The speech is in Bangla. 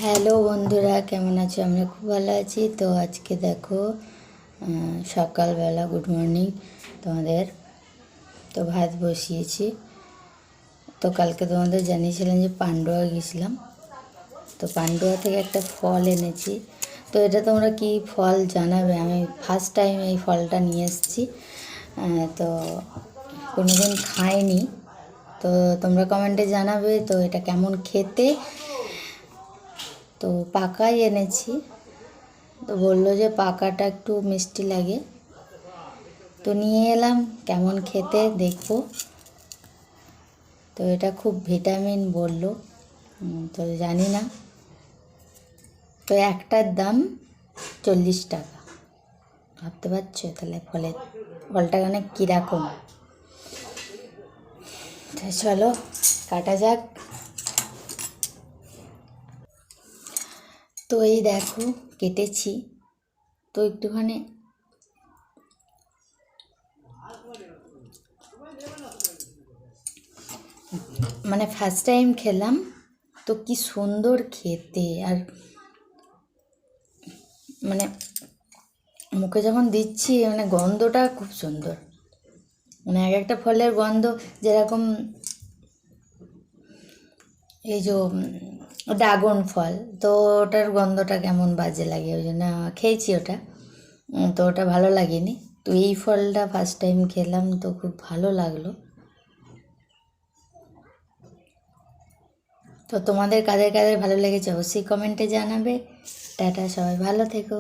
হ্যালো বন্ধুরা, কেমন আছো? আমরা খুব ভালো আছি। তো আজকে দেখো সকালবেলা গুড মর্নিং তোমাদের। তো ভাত বসিয়েছি। তো কালকে তোমাদের জানিয়েছিলাম যে পান্ডুয়া গেছিলাম। তো পান্ডুয়া থেকে একটা ফল এনেছি। তো এটা তোমরা কি ফল জানাবে? আমি ফার্স্ট টাইম এই ফলটা নিয়ে এসেছি। তো কোনোদিন খাইনি। তো তোমরা কমেন্টে জানাবে তো এটা কেমন খেতে। তো পাকাই এনেছি। তো বললো যে পাকাটা একটু মিষ্টি লাগে। তো নিয়ে এলাম, কেমন খেতে দেখবো। তো এটা খুব ভিটামিন বললো। তো জানি না। তো একটার দাম 40 টাকা। ভাবতে পারছো তাহলে ফলটা মানে কীরকম। তো চলো কাটা যাক। তো এই দেখো কেটেছি। তো একটুখানি মানে ফার্স্ট টাইম খেলাম। তো কি সুন্দর খেতে, আর মানে মুখে যখন দিচ্ছি মানে গন্ধটা খুব সুন্দর। মানে এক একটা ফলের গন্ধ যেরকম এই যে ড্রাগন ফল, তো ওটার গন্ধটা কেমন বাজে লাগে, ওই জন্য খেয়েছি ওটা। তো ওটা ভালো লাগেনি। তো এই ফলটা ফার্স্ট টাইম খেলাম, তো খুব ভালো লাগলো। তো তোমাদের কাদের কাদের ভালো লেগেছে অবশ্যই কমেন্টে জানাবে। টাটা, সবাই ভালো থেকো।